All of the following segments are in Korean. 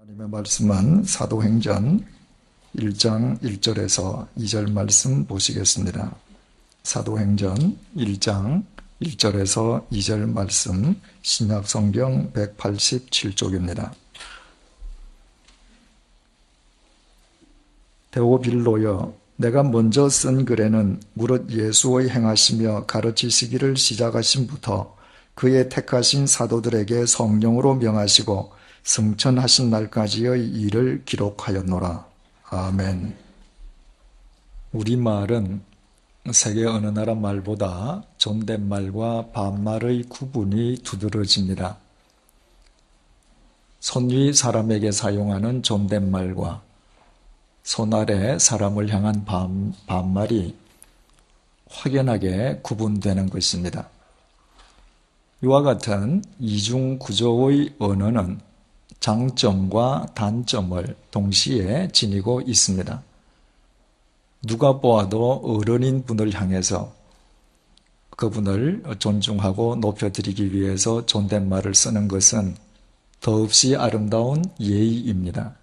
하나님의 말씀은 사도행전 1장 1절에서 2절 말씀 보시겠습니다. 사도행전 1장 1절에서 2절 말씀 신약성경 187쪽입니다. 데오빌로여, 내가 먼저 쓴 글에는 무릇 예수의 행하시며 가르치시기를 시작하심부터 그의 택하신 사도들에게 성령으로 명하시고 승천하신 날까지의 일을 기록하였노라. 아멘. 우리말은 세계 어느 나라 말보다 존댓말과 반말의 구분이 두드러집니다. 손위 사람에게 사용하는 존댓말과 손 아래 사람을 향한 반말이 확연하게 구분되는 것입니다. 이와 같은 이중 구조의 언어는 장점과 단점을 동시에 지니고 있습니다. 누가 보아도 어른인 분을 향해서 그분을 존중하고 높여드리기 위해서 존댓말을 쓰는 것은 더없이 아름다운 예의입니다.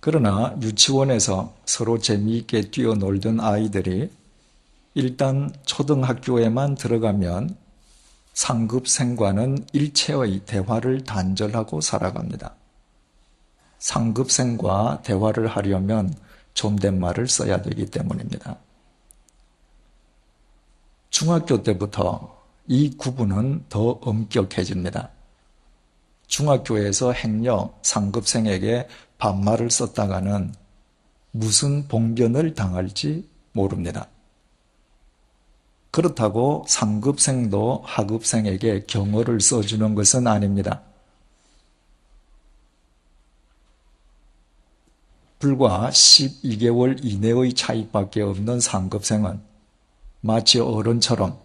그러나 유치원에서 서로 재미있게 뛰어놀던 아이들이 일단 초등학교에만 들어가면 상급생과는 일체의 대화를 단절하고 살아갑니다. 상급생과 대화를 하려면 존댓말을 써야 되기 때문입니다. 중학교 때부터 이 구분은 더 엄격해집니다. 중학교에서 행여 상급생에게 반말을 썼다가는 무슨 봉변을 당할지 모릅니다. 그렇다고 상급생도 하급생에게 경어를 써주는 것은 아닙니다. 불과 12개월 이내의 차이밖에 없는 상급생은 마치 어른처럼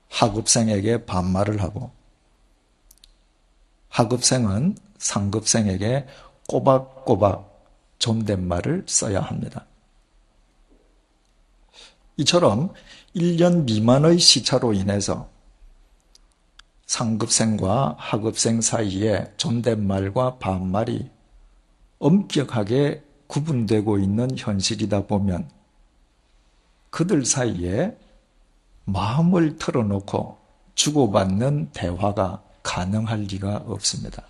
하급생에게 반말을 하고 하급생은 상급생에게 꼬박꼬박 존댓말을 써야 합니다. 이처럼 1년 미만의 시차로 인해서 상급생과 하급생 사이에 존댓말과 반말이 엄격하게 구분되고 있는 현실이다 보면 그들 사이에 마음을 털어놓고 주고받는 대화가 가능할 리가 없습니다.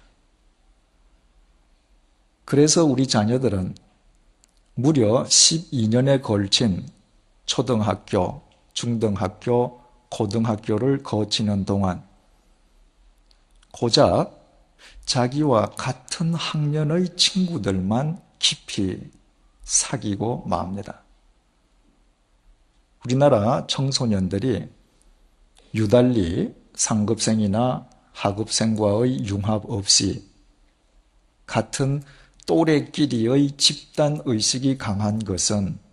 그래서 우리 자녀들은 무려 12년에 걸친 초등학교, 중등학교, 고등학교를 거치는 동안 고작 자기와 같은 학년의 친구들만 깊이 사귀고 맙니다. 우리나라 청소년들이 유달리 상급생이나 하급생과의 융합 없이 같은 또래끼리의 집단의식이 강한 것은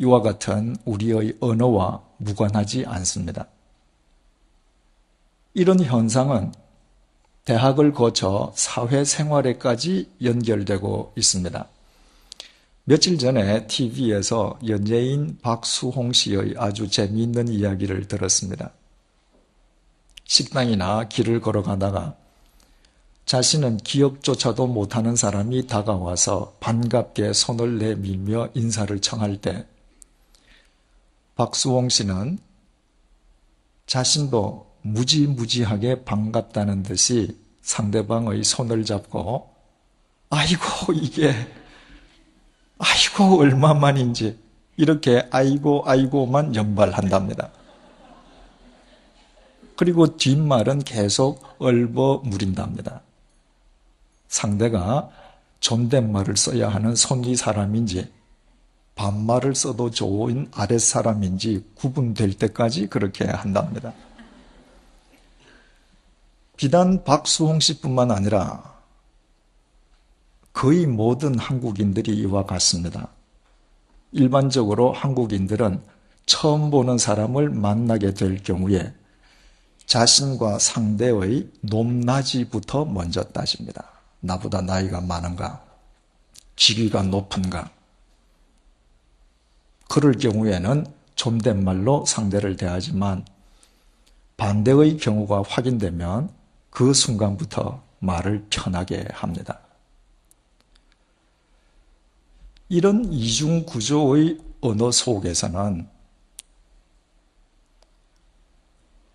이와 같은 우리의 언어와 무관하지 않습니다. 이런 현상은 대학을 거쳐 사회생활에까지 연결되고 있습니다. 며칠 전에 TV에서 연예인 박수홍 씨의 아주 재미있는 이야기를 들었습니다. 식당이나 길을 걸어가다가 자신은 기억조차도 못하는 사람이 다가와서 반갑게 손을 내밀며 인사를 청할 때 박수홍 씨는 자신도 무지무지하게 반갑다는 듯이 상대방의 손을 잡고 아이고 이게 아이고 얼마만인지 이렇게 아이고만 연발한답니다. 그리고 뒷말은 계속 얼버무린답니다. 상대가 존댓말을 써야 하는 손위 사람인지 반말을 써도 좋은 아랫사람인지 구분될 때까지 그렇게 한답니다. 비단 박수홍 씨뿐만 아니라 거의 모든 한국인들이 이와 같습니다. 일반적으로 한국인들은 처음 보는 사람을 만나게 될 경우에 자신과 상대의 높낮이부터 먼저 따집니다. 나보다 나이가 많은가? 직위가 높은가? 그럴 경우에는 존댓말로 상대를 대하지만 반대의 경우가 확인되면 그 순간부터 말을 편하게 합니다. 이런 이중 구조의 언어 속에서는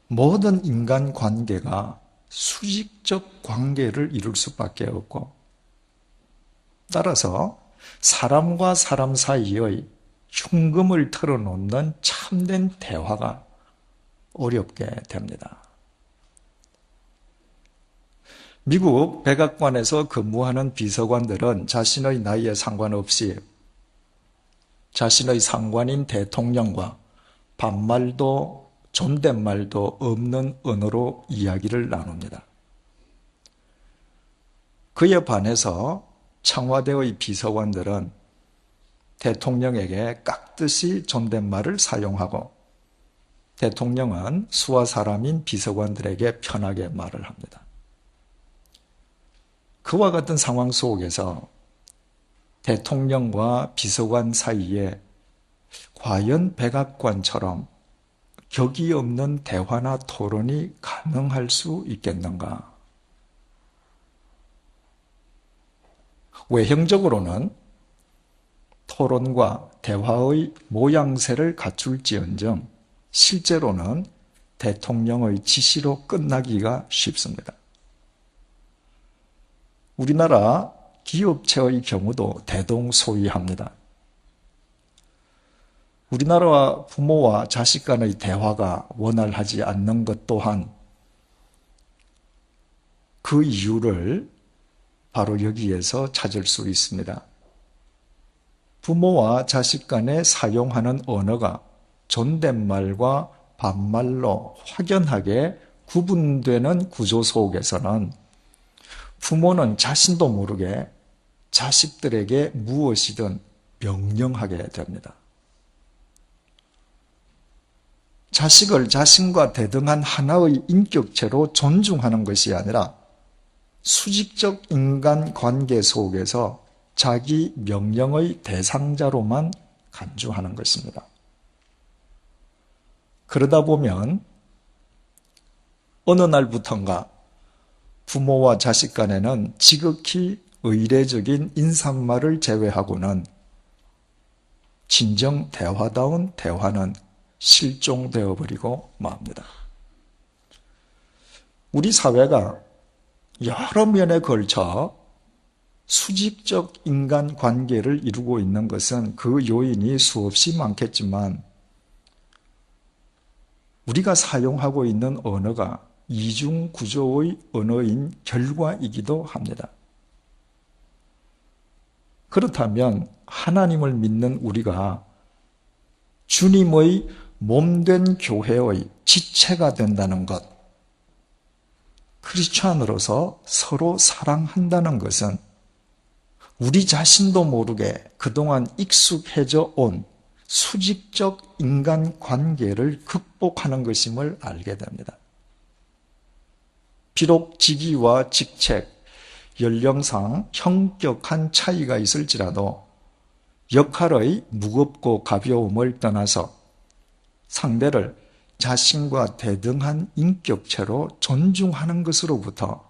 모든 인간 관계가 수직적 관계를 이룰 수밖에 없고, 따라서 사람과 사람 사이의 흉금을 털어놓는 참된 대화가 어렵게 됩니다. 미국 백악관에서 근무하는 비서관들은 자신의 나이에 상관없이 자신의 상관인 대통령과 반말도 존댓말도 없는 언어로 이야기를 나눕니다. 그에 반해서 청와대의 비서관들은 대통령에게 깍듯이 존댓말을 사용하고, 대통령은 수하 사람인 비서관들에게 편하게 말을 합니다. 그와 같은 상황 속에서 대통령과 비서관 사이에 과연 백악관처럼 격이 없는 대화나 토론이 가능할 수 있겠는가? 외형적으로는 토론과 대화의 모양새를 갖출지언정 실제로는 대통령의 지시로 끝나기가 쉽습니다. 우리나라 기업체의 경우도 대동소이합니다. 우리나라 부모와 자식 간의 대화가 원활하지 않는 것 또한 그 이유를 바로 여기에서 찾을 수 있습니다. 부모와 자식 간에 사용하는 언어가 존댓말과 반말로 확연하게 구분되는 구조 속에서는 부모는 자신도 모르게 자식들에게 무엇이든 명령하게 됩니다. 자식을 자신과 대등한 하나의 인격체로 존중하는 것이 아니라 수직적 인간 관계 속에서 자기 명령의 대상자로만 간주하는 것입니다. 그러다 보면 어느 날부턴가 부모와 자식 간에는 지극히 의례적인 인사말을 제외하고는 진정 대화다운 대화는 실종되어 버리고 맙니다. 우리 사회가 여러 면에 걸쳐 수직적 인간 관계를 이루고 있는 것은 그 요인이 수없이 많겠지만, 우리가 사용하고 있는 언어가 이중 구조의 언어인 결과이기도 합니다. 그렇다면 하나님을 믿는 우리가 주님의 몸된 교회의 지체가 된다는 것, 크리스찬으로서 서로 사랑한다는 것은 우리 자신도 모르게 그동안 익숙해져 온 수직적 인간 관계를 극복하는 것임을 알게 됩니다. 비록 직위와 직책, 연령상 형격한 차이가 있을지라도 역할의 무겁고 가벼움을 떠나서 상대를 자신과 대등한 인격체로 존중하는 것으로부터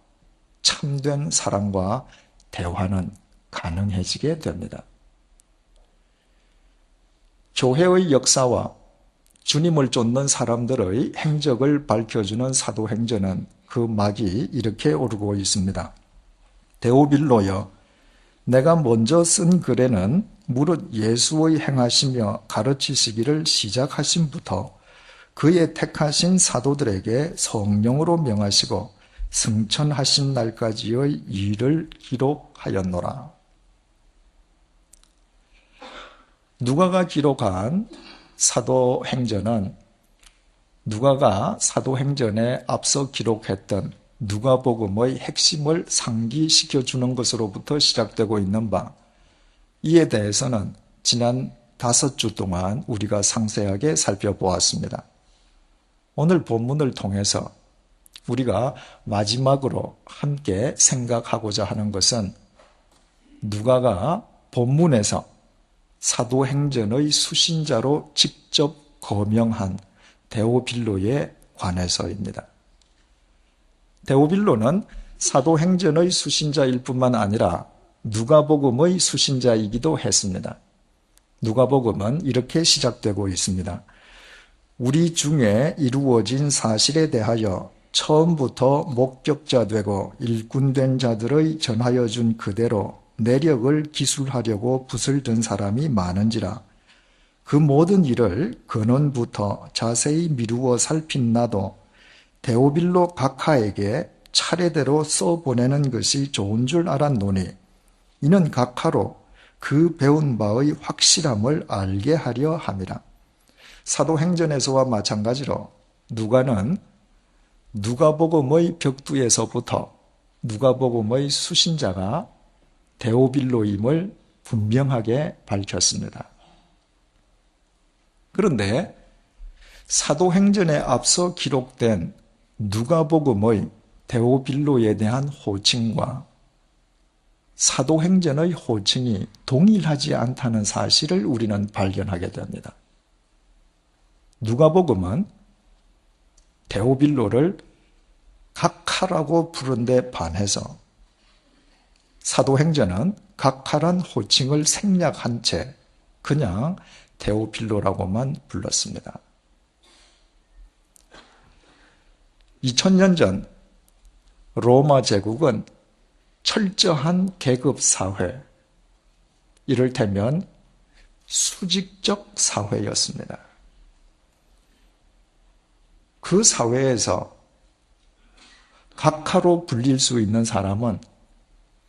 참된 사랑과 대화는 가능해지게 됩니다. 교회의 역사와 주님을 쫓는 사람들의 행적을 밝혀주는 사도행전은 그 막이 이렇게 오르고 있습니다. 데오빌로여, 내가 먼저 쓴 글에는 무릇 예수의 행하시며 가르치시기를 시작하심부터 그의 택하신 사도들에게 성령으로 명하시고 승천하신 날까지의 일을 기록하였노라. 누가가 기록한 사도행전은 누가가 사도행전에 앞서 기록했던 누가복음의 핵심을 상기시켜주는 것으로부터 시작되고 있는 바, 이에 대해서는 지난 5주 동안 우리가 상세하게 살펴보았습니다. 오늘 본문을 통해서 우리가 마지막으로 함께 생각하고자 하는 것은 누가가 본문에서 사도행전의 수신자로 직접 거명한 데오빌로에 관해서입니다. 데오빌로는 사도행전의 수신자일 뿐만 아니라 누가복음의 수신자이기도 했습니다. 누가복음은 이렇게 시작되고 있습니다. 우리 중에 이루어진 사실에 대하여 처음부터 목격자 되고 일꾼된 자들의 전하여 준 그대로 내력을 기술하려고 붓을 든 사람이 많은지라 그 모든 일을 근원부터 자세히 미루어 살핀 나도 데오빌로 각하에게 차례대로 써보내는 것이 좋은 줄 알았노니 이는 각하로 그 배운 바의 확실함을 알게 하려 함이라. 사도행전에서와 마찬가지로 누가는 누가복음의 벽두에서부터 누가복음의 수신자가 데오빌로임을 분명하게 밝혔습니다. 그런데 사도행전에 앞서 기록된 누가복음의 데오빌로에 대한 호칭과 사도행전의 호칭이 동일하지 않다는 사실을 우리는 발견하게 됩니다. 누가복음은 데오빌로를 각하라고 부른 데 반해서 사도행전은 각하란 호칭을 생략한 채 그냥 데오빌로라고만 불렀습니다. 2000년 전 로마 제국은 철저한 계급사회, 이를테면 수직적 사회였습니다. 그 사회에서 각하로 불릴 수 있는 사람은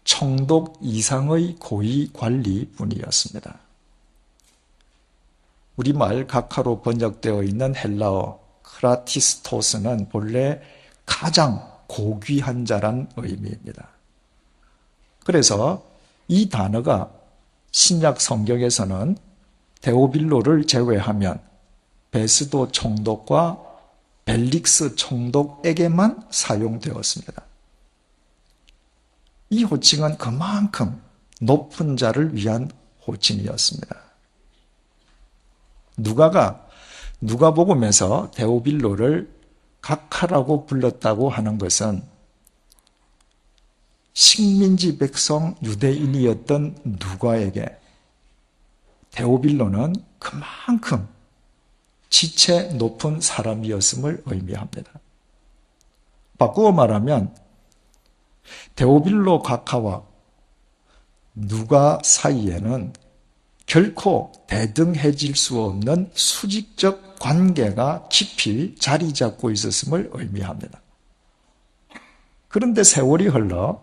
총독 이상의 고위 관리뿐이었습니다. 우리말 각하로 번역되어 있는 헬라어 크라티스토스는 본래 가장 고귀한 자란 의미입니다. 그래서 이 단어가 신약 성경에서는 데오빌로를 제외하면 베스도 총독과 벨릭스 총독에게만 사용되었습니다. 이 호칭은 그만큼 높은 자를 위한 호칭이었습니다. 누가가 누가복음에서 데오빌로를 각하라고 불렀다고 하는 것은 식민지 백성 유대인이었던 누가에게 데오빌로는 그만큼 지체 높은 사람이었음을 의미합니다. 바꾸어 말하면 데오빌로 각하와 누가 사이에는 결코 대등해질 수 없는 수직적 관계가 깊이 자리 잡고 있었음을 의미합니다. 그런데 세월이 흘러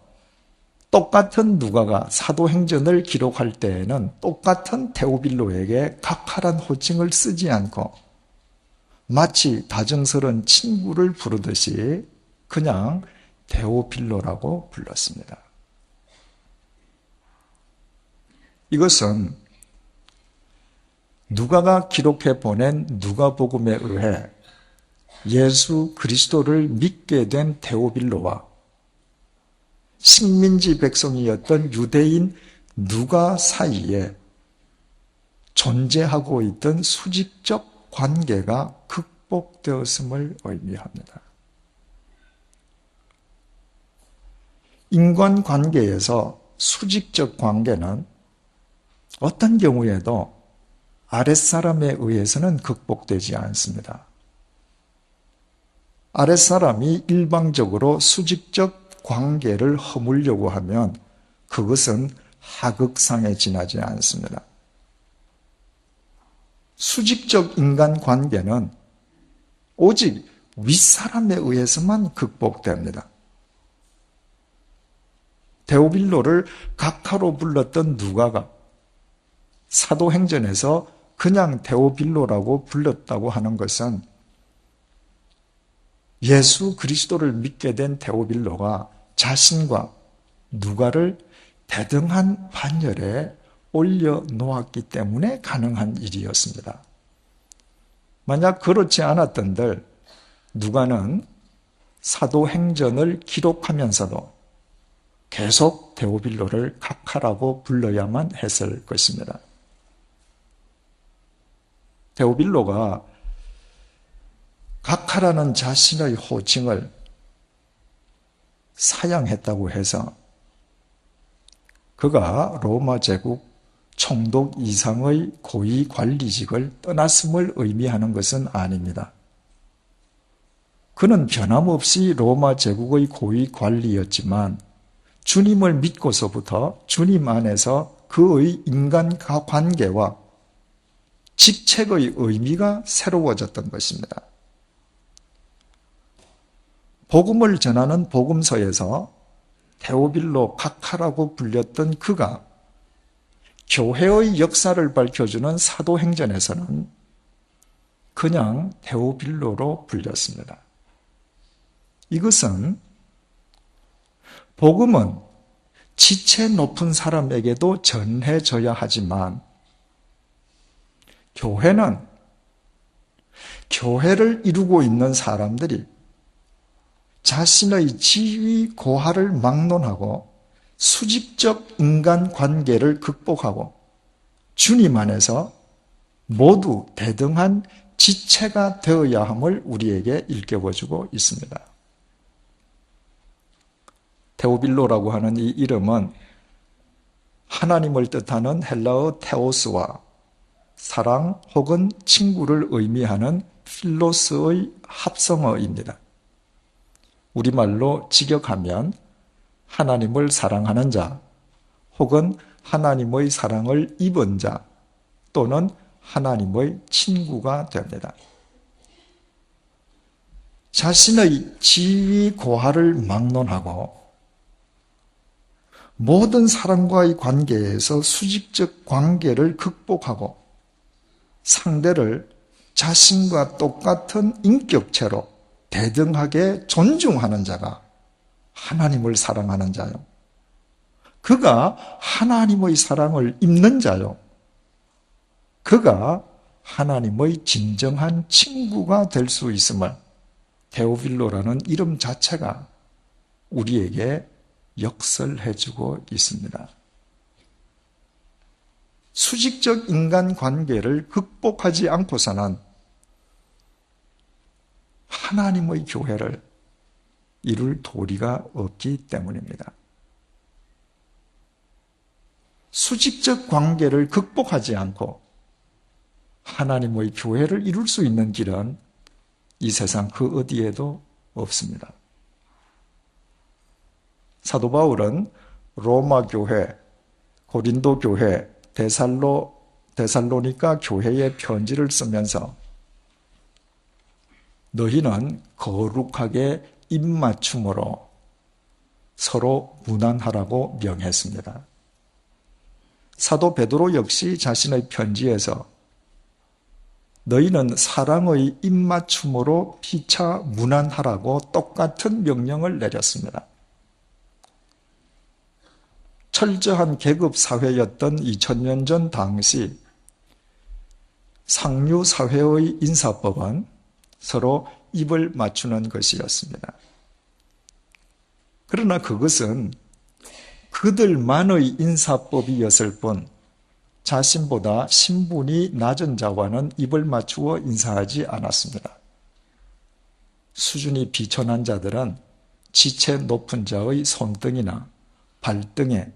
똑같은 누가가 사도행전을 기록할 때에는 똑같은 데오빌로에게 각하란 호칭을 쓰지 않고 마치 다정스런 친구를 부르듯이 그냥 데오빌로라고 불렀습니다. 이것은 누가가 기록해 보낸 누가복음에 의해 예수 그리스도를 믿게 된 데오빌로와 식민지 백성이었던 유대인 누가 사이에 존재하고 있던 수직적 관계가 극복되었음을 의미합니다. 인간관계에서 수직적 관계는 어떤 경우에도 아랫사람에 의해서는 극복되지 않습니다. 아랫사람이 일방적으로 수직적 관계를 허물려고 하면 그것은 하극상에 지나지 않습니다. 수직적 인간관계는 오직 윗사람에 의해서만 극복됩니다. 데오빌로를 각하로 불렀던 누가가 사도행전에서 그냥 데오빌로라고 불렀다고 하는 것은 예수 그리스도를 믿게 된 데오빌로가 자신과 누가를 대등한 반열에 올려놓았기 때문에 가능한 일이었습니다. 만약 그렇지 않았던들 누가는 사도행전을 기록하면서도 계속 데오빌로를 각하라고 불러야만 했을 것입니다. 데오빌로가 각하라는 자신의 호칭을 사양했다고 해서 그가 로마 제국 총독 이상의 고위 관리직을 떠났음을 의미하는 것은 아닙니다. 그는 변함없이 로마 제국의 고위 관리였지만 주님을 믿고서부터 주님 안에서 그의 인간 관계와 직책의 의미가 새로워졌던 것입니다. 복음을 전하는 복음서에서 데오빌로 카카라고 불렸던 그가 교회의 역사를 밝혀주는 사도행전에서는 그냥 데오빌로로 불렸습니다. 이것은 복음은 지체 높은 사람에게도 전해져야 하지만 교회는 교회를 이루고 있는 사람들이 자신의 지위 고하를 막론하고 수직적 인간관계를 극복하고 주님 안에서 모두 대등한 지체가 되어야 함을 우리에게 일깨워주고 있습니다. 데오빌로라고 하는 이 이름은 하나님을 뜻하는 헬라어 테오스와 사랑 혹은 친구를 의미하는 필로스의 합성어입니다. 우리말로 직역하면 하나님을 사랑하는 자 혹은 하나님의 사랑을 입은 자 또는 하나님의 친구가 됩니다. 자신의 지위 고하를 막론하고 모든 사람과의 관계에서 수직적 관계를 극복하고 상대를 자신과 똑같은 인격체로 대등하게 존중하는 자가 하나님을 사랑하는 자요. 그가 하나님의 사랑을 입는 자요. 그가 하나님의 진정한 친구가 될 수 있음을 데오빌로라는 이름 자체가 우리에게 역설해주고 있습니다. 수직적 인간관계를 극복하지 않고서는 하나님의 교회를 이룰 도리가 없기 때문입니다. 수직적 관계를 극복하지 않고 하나님의 교회를 이룰 수 있는 길은 이 세상 그 어디에도 없습니다. 사도 바울은 로마 교회, 고린도 교회, 데살로니가 교회에 편지를 쓰면서 너희는 거룩하게 입맞춤으로 서로 무난하라고 명했습니다. 사도 베드로 역시 자신의 편지에서 너희는 사랑의 입맞춤으로 피차 무난하라고 똑같은 명령을 내렸습니다. 철저한 계급 사회였던 2000년 전 당시 상류 사회의 인사법은 서로 입을 맞추는 것이었습니다. 그러나 그것은 그들만의 인사법이었을 뿐 자신보다 신분이 낮은 자와는 입을 맞추어 인사하지 않았습니다. 수준이 비천한 자들은 지체 높은 자의 손등이나 발등에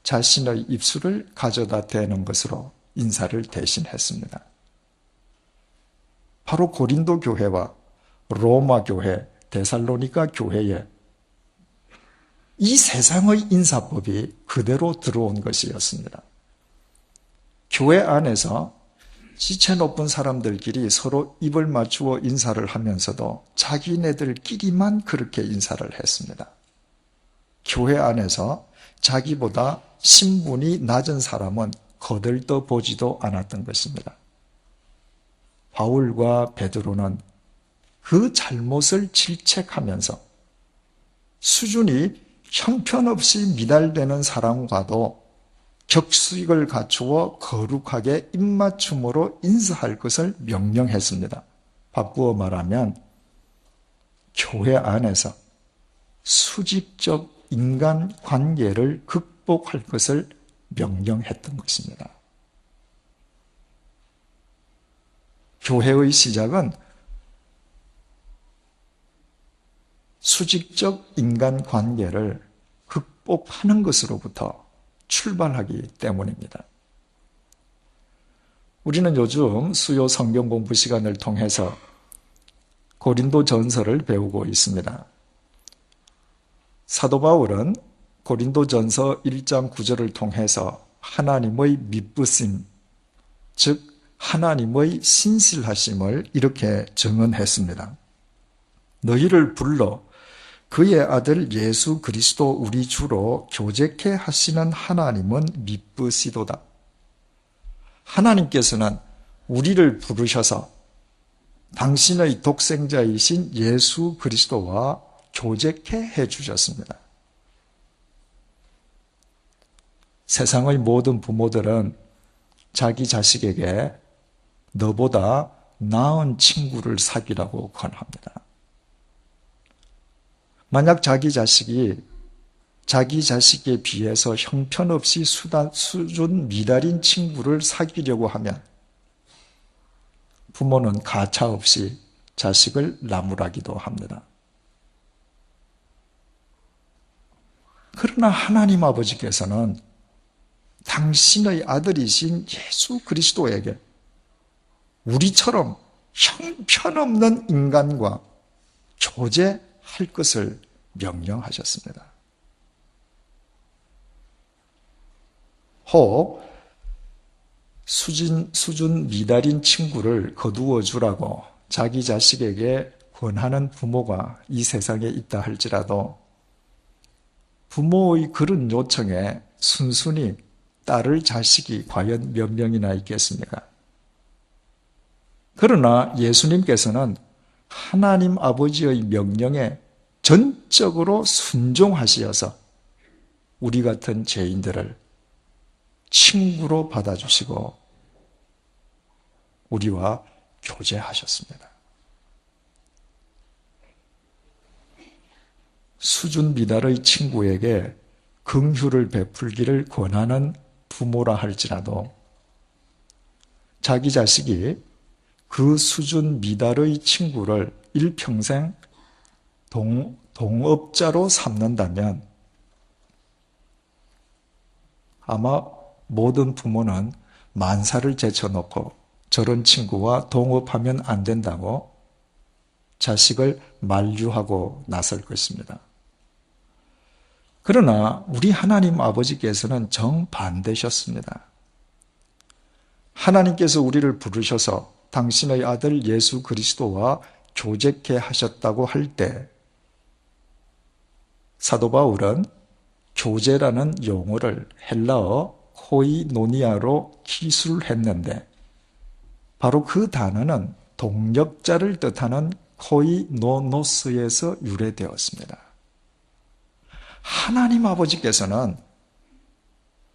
자신의 입술을 가져다 대는 것으로 인사를 대신했습니다. 바로 고린도 교회와 로마 교회, 데살로니가 교회에 이 세상의 인사법이 그대로 들어온 것이었습니다. 교회 안에서 지체 높은 사람들끼리 서로 입을 맞추어 인사를 하면서도 자기네들끼리만 그렇게 인사를 했습니다. 교회 안에서 자기보다 신분이 낮은 사람은 거들떠 보지도 않았던 것입니다. 바울과 베드로는 그 잘못을 질책하면서 수준이 형편없이 미달되는 사람과도 격식을 갖추어 거룩하게 입맞춤으로 인사할 것을 명령했습니다. 바꾸어 말하면 교회 안에서 수직적 인간 관계를 극복할 것을 명령했던 것입니다. 교회의 시작은 수직적 인간관계를 극복하는 것으로부터 출발하기 때문입니다. 우리는 요즘 수요 성경 공부 시간을 통해서 고린도 전서를 배우고 있습니다. 사도 바울은 고린도 전서 1장 9절을 통해서 하나님의 미쁘심, 즉 하나님의 신실하심을 이렇게 증언했습니다. 너희를 불러 그의 아들 예수 그리스도 우리 주로 교제케 하시는 하나님은 미쁘시도다. 하나님께서는 우리를 부르셔서 당신의 독생자이신 예수 그리스도와 교제케 해주셨습니다. 세상의 모든 부모들은 자기 자식에게 너보다 나은 친구를 사귀라고 권합니다. 만약 자기 자식이 자기 자식에 비해서 형편없이 수준 미달인 친구를 사귀려고 하면 부모는 가차없이 자식을 나무라기도 합니다. 그러나 하나님 아버지께서는 당신의 아들이신 예수 그리스도에게 우리처럼 형편없는 인간과 교제할 것을 명령하셨습니다. 혹 수준 미달인 친구를 거두어 주라고 자기 자식에게 권하는 부모가 이 세상에 있다 할지라도 부모의 그런 요청에 순순히 따를 자식이 과연 몇 명이나 있겠습니까? 그러나 예수님께서는 하나님 아버지의 명령에 전적으로 순종하시어서 우리 같은 죄인들을 친구로 받아주시고 우리와 교제하셨습니다. 수준 미달의 친구에게 긍휼을 베풀기를 권하는 부모라 할지라도 자기 자식이 그 수준 미달의 친구를 일평생 동업자로 삼는다면 아마 모든 부모는 만사를 제쳐놓고 저런 친구와 동업하면 안 된다고 자식을 만류하고 나설 것입니다. 그러나 우리 하나님 아버지께서는 정반대셨습니다. 하나님께서 우리를 부르셔서 당신의 아들 예수 그리스도와 교제케 하셨다고 할 때 사도 바울은 교제라는 용어를 헬라어 코이노니아로 기술했는데 바로 그 단어는 동력자를 뜻하는 코이노노스에서 유래되었습니다. 하나님 아버지께서는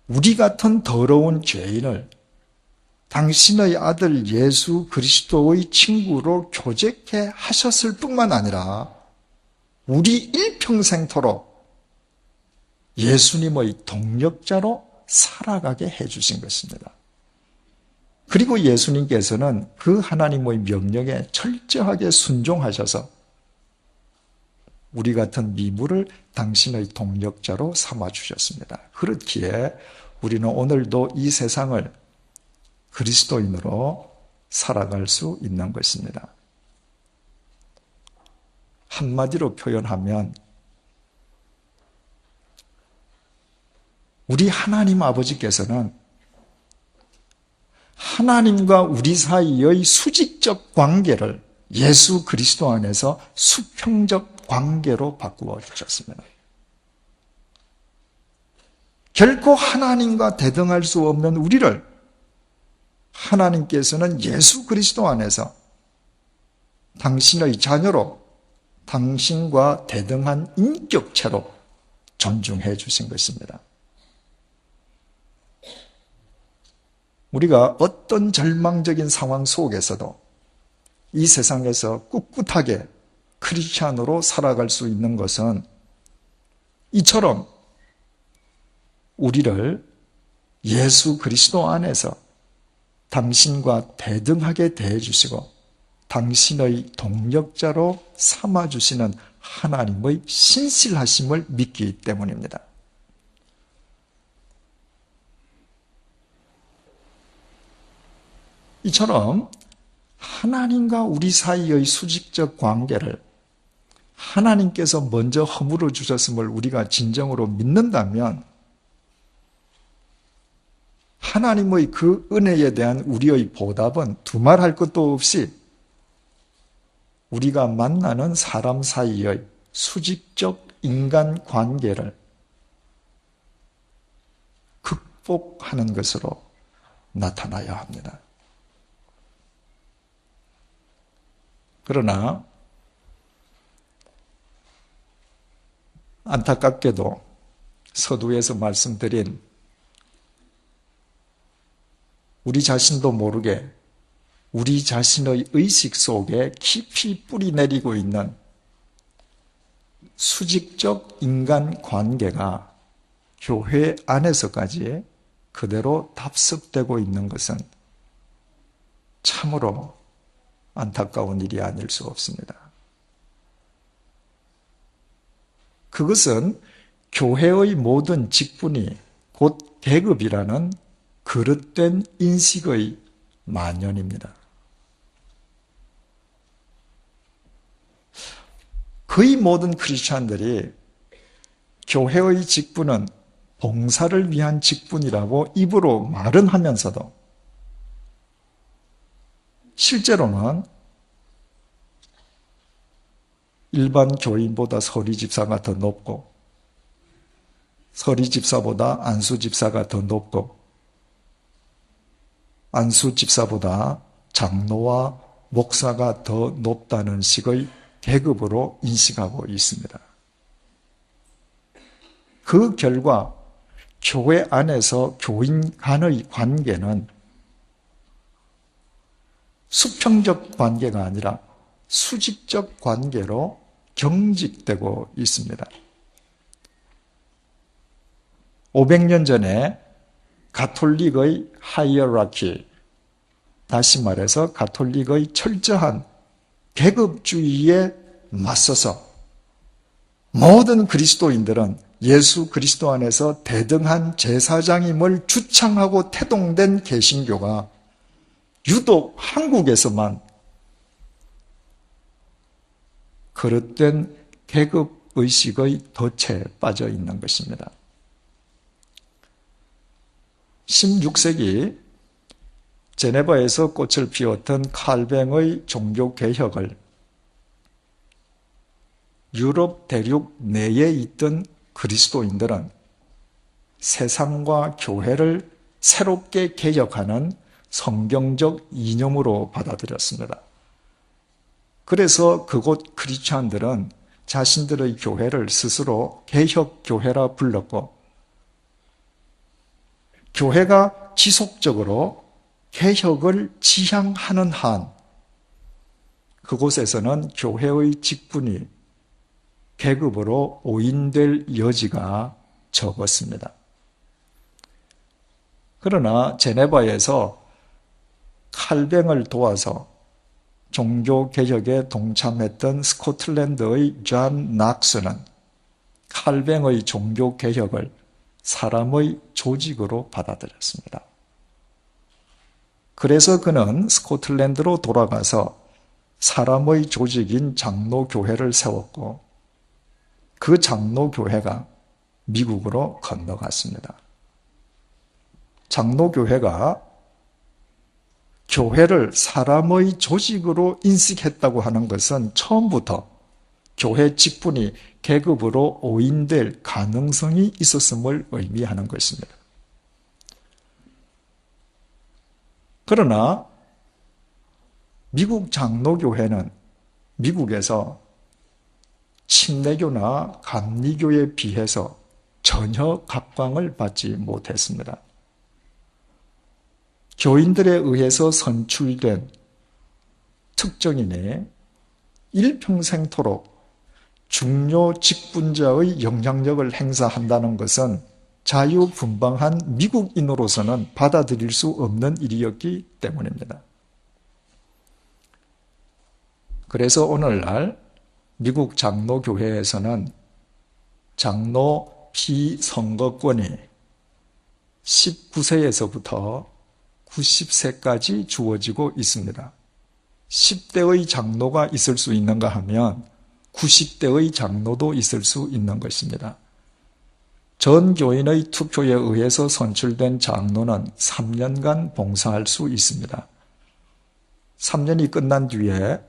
우리 같은 더러운 죄인을 당신의 아들 예수 그리스도의 친구로 교제케 하셨을 뿐만 아니라 우리 일평생토록 예수님의 동력자로 살아가게 해주신 것입니다. 그리고 예수님께서는 그 하나님의 명령에 철저하게 순종하셔서 우리 같은 미물을 당신의 동력자로 삼아주셨습니다. 그렇기에 우리는 오늘도 이 세상을 그리스도인으로 살아갈 수 있는 것입니다. 한마디로 표현하면 우리 하나님 아버지께서는 하나님과 우리 사이의 수직적 관계를 예수 그리스도 안에서 수평적 관계로 바꾸어 주셨습니다. 결코 하나님과 대등할 수 없는 우리를 하나님께서는 예수 그리스도 안에서 당신의 자녀로 당신과 대등한 인격체로 존중해 주신 것입니다. 우리가 어떤 절망적인 상황 속에서도 이 세상에서 꿋꿋하게 크리스찬으로 살아갈 수 있는 것은 이처럼 우리를 예수 그리스도 안에서 당신과 대등하게 대해주시고 당신의 동력자로 삼아주시는 하나님의 신실하심을 믿기 때문입니다. 이처럼 하나님과 우리 사이의 수직적 관계를 하나님께서 먼저 허물어 주셨음을 우리가 진정으로 믿는다면 하나님의 그 은혜에 대한 우리의 보답은 두말할 것도 없이 우리가 만나는 사람 사이의 수직적 인간 관계를 극복하는 것으로 나타나야 합니다. 그러나 안타깝게도 서두에서 말씀드린 우리 자신도 모르게 우리 자신의 의식 속에 깊이 뿌리 내리고 있는 수직적 인간 관계가 교회 안에서까지 그대로 답습되고 있는 것은 참으로 안타까운 일이 아닐 수 없습니다. 그것은 교회의 모든 직분이 곧 계급이라는 그릇된 인식의 만연입니다. 거의 모든 크리스찬들이 교회의 직분은 봉사를 위한 직분이라고 입으로 말은 하면서도 실제로는 일반 교인보다 서리 집사가 더 높고 서리 집사보다 안수 집사가 더 높고 안수 집사보다 장로와 목사가 더 높다는 식의 계급으로 인식하고 있습니다. 그 결과 교회 안에서 교인 간의 관계는 수평적 관계가 아니라 수직적 관계로 경직되고 있습니다. 500년 전에 가톨릭의 하이어라키, 다시 말해서 가톨릭의 철저한 계급주의에 맞서서 모든 그리스도인들은 예수 그리스도 안에서 대등한 제사장임을 주창하고 태동된 개신교가 유독 한국에서만 그릇된 계급의식의 덫에 빠져 있는 것입니다. 16세기 제네바에서 꽃을 피웠던 칼뱅의 종교개혁을 유럽 대륙 내에 있던 그리스도인들은 세상과 교회를 새롭게 개혁하는 성경적 이념으로 받아들였습니다. 그래서 그곳 크리스찬들은 자신들의 교회를 스스로 개혁교회라 불렀고 교회가 지속적으로 개혁을 지향하는 한 그곳에서는 교회의 직분이 계급으로 오인될 여지가 적었습니다. 그러나 제네바에서 칼뱅을 도와서 종교개혁에 동참했던 스코틀랜드의 존 낙스는 칼뱅의 종교개혁을 사람의 조직으로 받아들였습니다. 그래서 그는 스코틀랜드로 돌아가서 사람의 조직인 장로교회를 세웠고 그 장로교회가 미국으로 건너갔습니다. 장로교회가 교회를 사람의 조직으로 인식했다고 하는 것은 처음부터 교회 직분이 계급으로 오인될 가능성이 있었음을 의미하는 것입니다. 그러나 미국 장로교회는 미국에서 침례교나 감리교에 비해서 전혀 각광을 받지 못했습니다. 교인들에 의해서 선출된 특정인이 일평생토록 중요 직분자의 영향력을 행사한다는 것은 자유분방한 미국인으로서는 받아들일 수 없는 일이었기 때문입니다. 그래서 오늘날 미국 장로교회에서는 장로 피선거권이 19세에서부터 90세까지 주어지고 있습니다. 10대의 장로가 있을 수 있는가 하면 90대의 장로도 있을 수 있는 것입니다. 전 교인의 투표에 의해서 선출된 장로는 3년간 봉사할 수 있습니다. 3년이 끝난 뒤에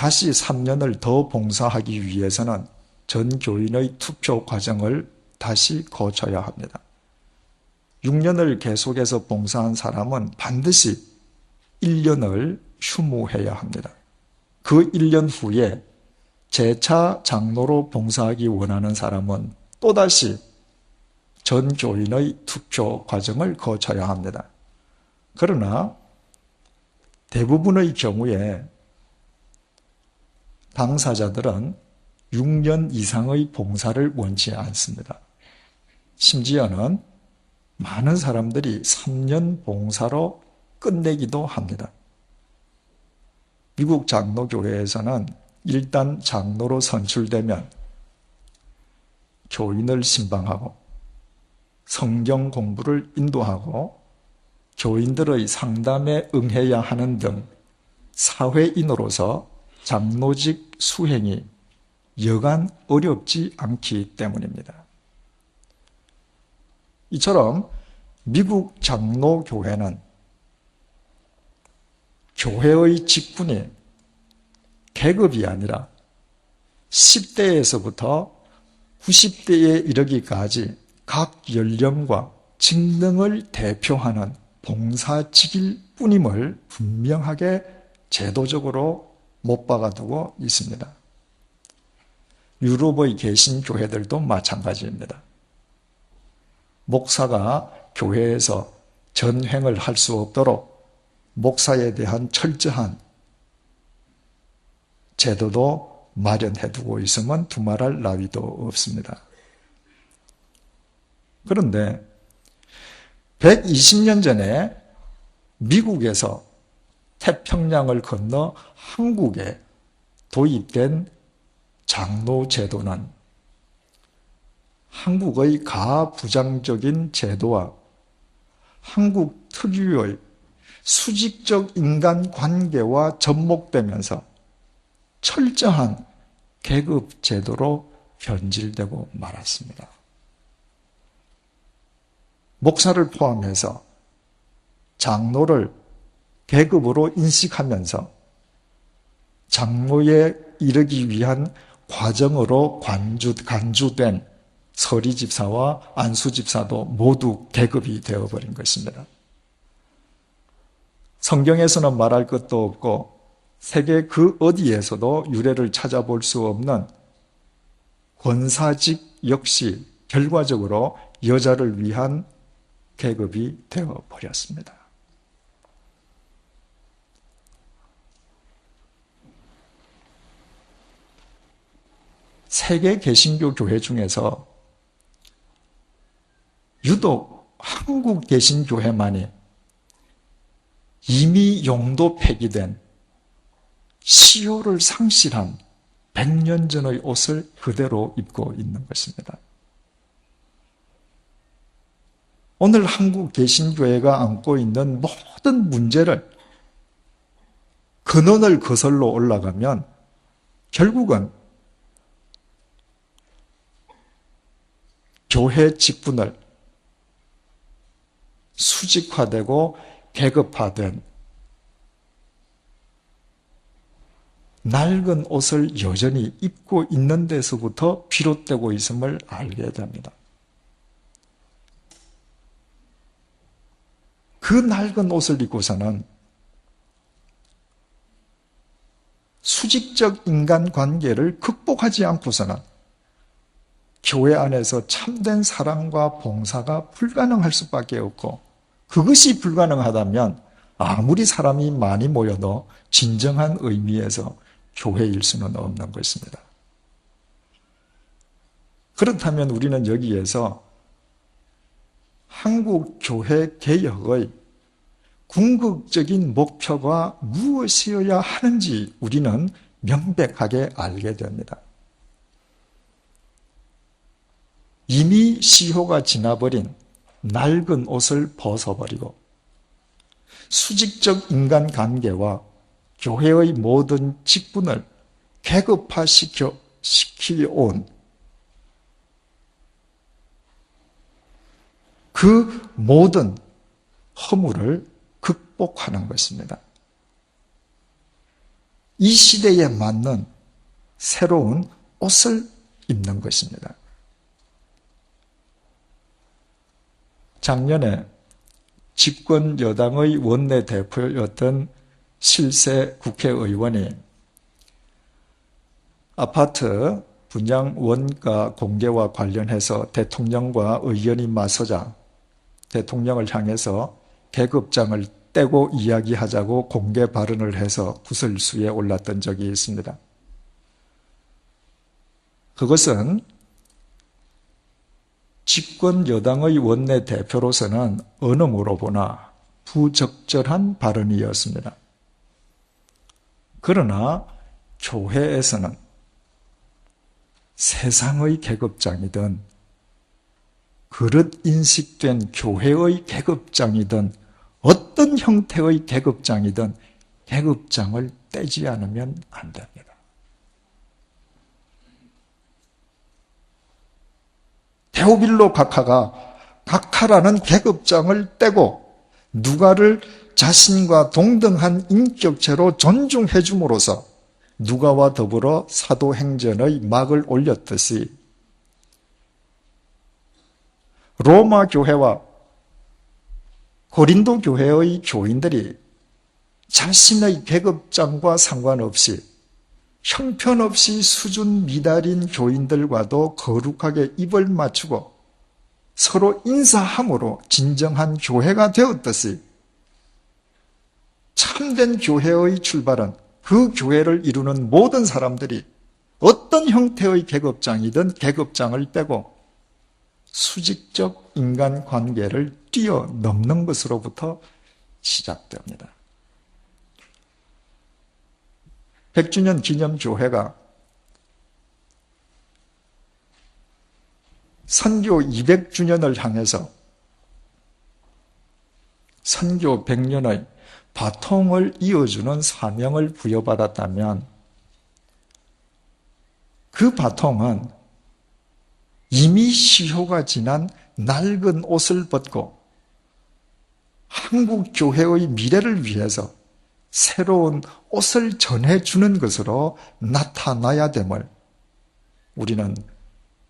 다시 3년을 더 봉사하기 위해서는 전 교인의 투표 과정을 다시 거쳐야 합니다. 6년을 계속해서 봉사한 사람은 반드시 1년을 휴무해야 합니다. 그 1년 후에 재차 장로로 봉사하기 원하는 사람은 또다시 전 교인의 투표 과정을 거쳐야 합니다. 그러나 대부분의 경우에 당사자들은 6년 이상의 봉사를 원치 않습니다. 심지어는 많은 사람들이 3년 봉사로 끝내기도 합니다. 미국 장로교회에서는 일단 장로로 선출되면 교인을 신방하고 성경 공부를 인도하고 교인들의 상담에 응해야 하는 등 사회인으로서 장로직 수행이 여간 어렵지 않기 때문입니다. 이처럼 미국 장로교회는 교회의 직분이 계급이 아니라 10대에서부터 90대에 이르기까지 각 연령과 직능을 대표하는 봉사직일 뿐임을 분명하게 제도적으로 못 박아두고 있습니다. 유럽의 개신교회들도 마찬가지입니다. 목사가 교회에서 전횡을 할 수 없도록 목사에 대한 철저한 제도도 마련해두고 있으면 두말할 나위도 없습니다. 그런데 120년 전에 미국에서 태평양을 건너 한국에 도입된 장로 제도는 한국의 가부장적인 제도와 한국 특유의 수직적 인간관계와 접목되면서 철저한 계급 제도로 변질되고 말았습니다. 목사를 포함해서 장로를 계급으로 인식하면서 장로에 이르기 위한 과정으로 간주된 서리집사와 안수집사도 모두 계급이 되어버린 것입니다. 성경에서는 말할 것도 없고 세계 그 어디에서도 유래를 찾아볼 수 없는 권사직 역시 결과적으로 여자를 위한 계급이 되어버렸습니다. 세계 개신교 교회 중에서 유독 한국 개신교회만이 이미 용도 폐기된 시효를 상실한 100년 전의 옷을 그대로 입고 있는 것입니다. 오늘 한국 개신교회가 안고 있는 모든 문제를 근원을 거슬러 올라가면 결국은 교회 직분을 수직화되고 계급화된 낡은 옷을 여전히 입고 있는 데서부터 비롯되고 있음을 알게 됩니다. 그 낡은 옷을 입고서는 수직적 인간관계를 극복하지 않고서는 교회 안에서 참된 사랑과 봉사가 불가능할 수밖에 없고, 그것이 불가능하다면 아무리 사람이 많이 모여도 진정한 의미에서 교회일 수는 없는 것입니다. 그렇다면 우리는 여기에서 한국 교회 개혁의 궁극적인 목표가 무엇이어야 하는지 우리는 명백하게 알게 됩니다. 이미 시효가 지나버린 낡은 옷을 벗어버리고 수직적 인간관계와 교회의 모든 직분을 계급화시켜온 그 모든 허물을 극복하는 것입니다. 이 시대에 맞는 새로운 옷을 입는 것입니다. 작년에 집권 여당의 원내대표였던 실세 국회의원이 아파트 분양 원가 공개와 관련해서 대통령과 의견이 맞서자 대통령을 향해서 계급장을 떼고 이야기하자고 공개 발언을 해서 구설수에 올랐던 적이 있습니다. 그것은 집권 여당의 원내대표로서는 어느 모로 보나 부적절한 발언이었습니다. 그러나 교회에서는 세상의 계급장이든 그릇 인식된 교회의 계급장이든 어떤 형태의 계급장이든 계급장을 떼지 않으면 안 됩니다. 데오빌로 각하가 각하라는 계급장을 떼고 누가를 자신과 동등한 인격체로 존중해 줌으로써 누가와 더불어 사도행전의 막을 올렸듯이 로마 교회와 고린도 교회의 교인들이 자신의 계급장과 상관없이 형편없이 수준 미달인 교인들과도 거룩하게 입을 맞추고 서로 인사함으로 진정한 교회가 되었듯이 참된 교회의 출발은 그 교회를 이루는 모든 사람들이 어떤 형태의 계급장이든 계급장을 떼고 수직적 인간관계를 뛰어넘는 것으로부터 시작됩니다. 100주년 기념교회가 선교 200주년을 향해서 선교 100년의 바통을 이어주는 사명을 부여받았다면 그 바통은 이미 시효가 지난 낡은 옷을 벗고 한국 교회의 미래를 위해서 새로운 옷을 전해주는 것으로 나타나야 됨을 우리는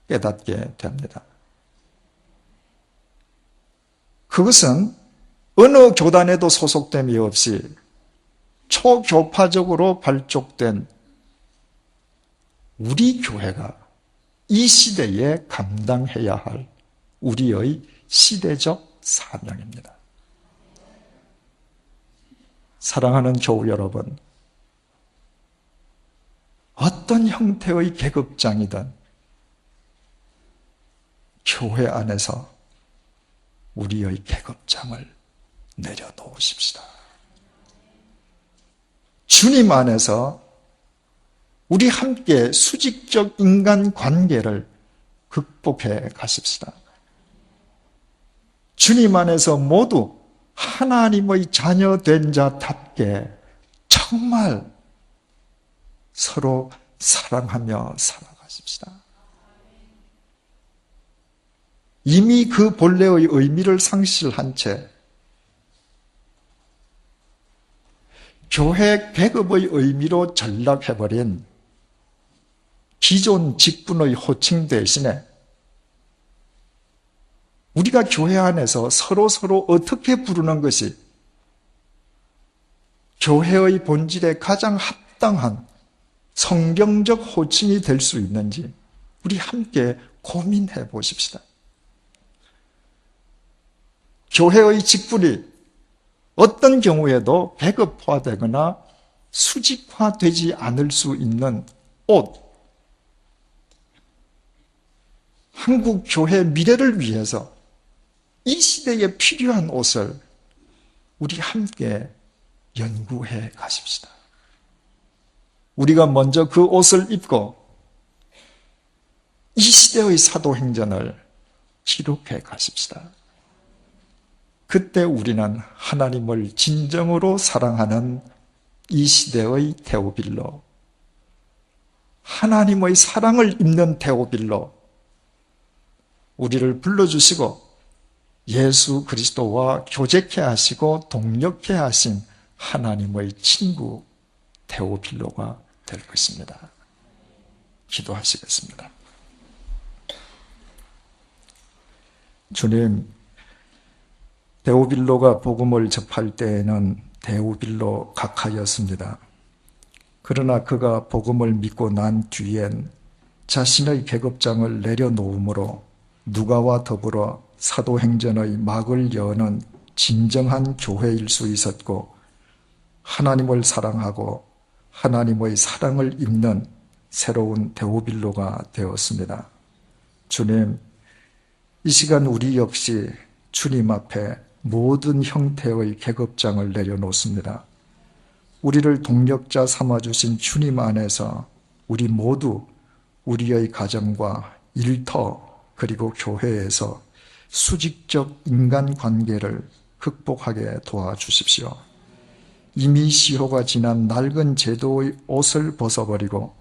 깨닫게 됩니다. 그것은 어느 교단에도 소속됨이 없이 초교파적으로 발족된 우리 교회가 이 시대에 감당해야 할 우리의 시대적 사명입니다. 사랑하는 교우 여러분, 어떤 형태의 계급장이든 교회 안에서 우리의 계급장을 내려놓으십시다. 주님 안에서 우리 함께 수직적 인간관계를 극복해 가십시다. 주님 안에서 모두 하나님의 자녀 된 자답게 정말 서로 사랑하며 살아가십시다. 이미 그 본래의 의미를 상실한 채 교회 계급의 의미로 전락해버린 기존 직분의 호칭 대신에 우리가 교회 안에서 서로 어떻게 부르는 것이 교회의 본질에 가장 합당한 성경적 호칭이 될 수 있는지 우리 함께 고민해 보십시다. 교회의 직분이 어떤 경우에도 계급화되거나 수직화되지 않을 수 있는 옷, 한국 교회 미래를 위해서 이 시대에 필요한 옷을 우리 함께 연구해 가십시다. 우리가 먼저 그 옷을 입고 이 시대의 사도행전을 기록해 가십시다. 그때 우리는 하나님을 진정으로 사랑하는 이 시대의 데오빌로, 하나님의 사랑을 입는 데오빌로, 우리를 불러주시고 예수 그리스도와 교제케 하시고 동력케 하신 하나님의 친구 데오빌로가 될 것입니다. 기도하시겠습니다. 주님, 데오빌로가 복음을 접할 때에는 데오빌로 각하였습니다. 그러나 그가 복음을 믿고 난 뒤엔 자신의 계급장을 내려놓음으로 누가와 더불어 사도행전의 막을 여는 진정한 교회일 수 있었고, 하나님을 사랑하고 하나님의 사랑을 입는 새로운 데오빌로가 되었습니다. 주님, 이 시간 우리 역시 주님 앞에 모든 형태의 계급장을 내려놓습니다. 우리를 동력자 삼아주신 주님 안에서 우리 모두 우리의 가정과 일터 그리고 교회에서 수직적 인간관계를 극복하게 도와주십시오. 이미 시효가 지난 낡은 제도의 옷을 벗어버리고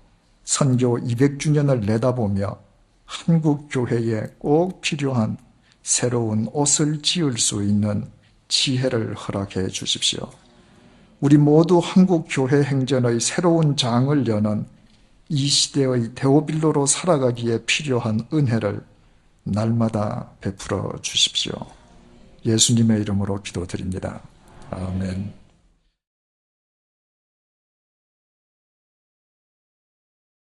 선교 200주년을 내다보며 한국 교회에 꼭 필요한 새로운 옷을 지을 수 있는 지혜를 허락해 주십시오. 우리 모두 한국 교회 행전의 새로운 장을 여는 이 시대의 데오빌로로 살아가기에 필요한 은혜를 날마다 베풀어 주십시오. 예수님의 이름으로 기도드립니다. 아멘.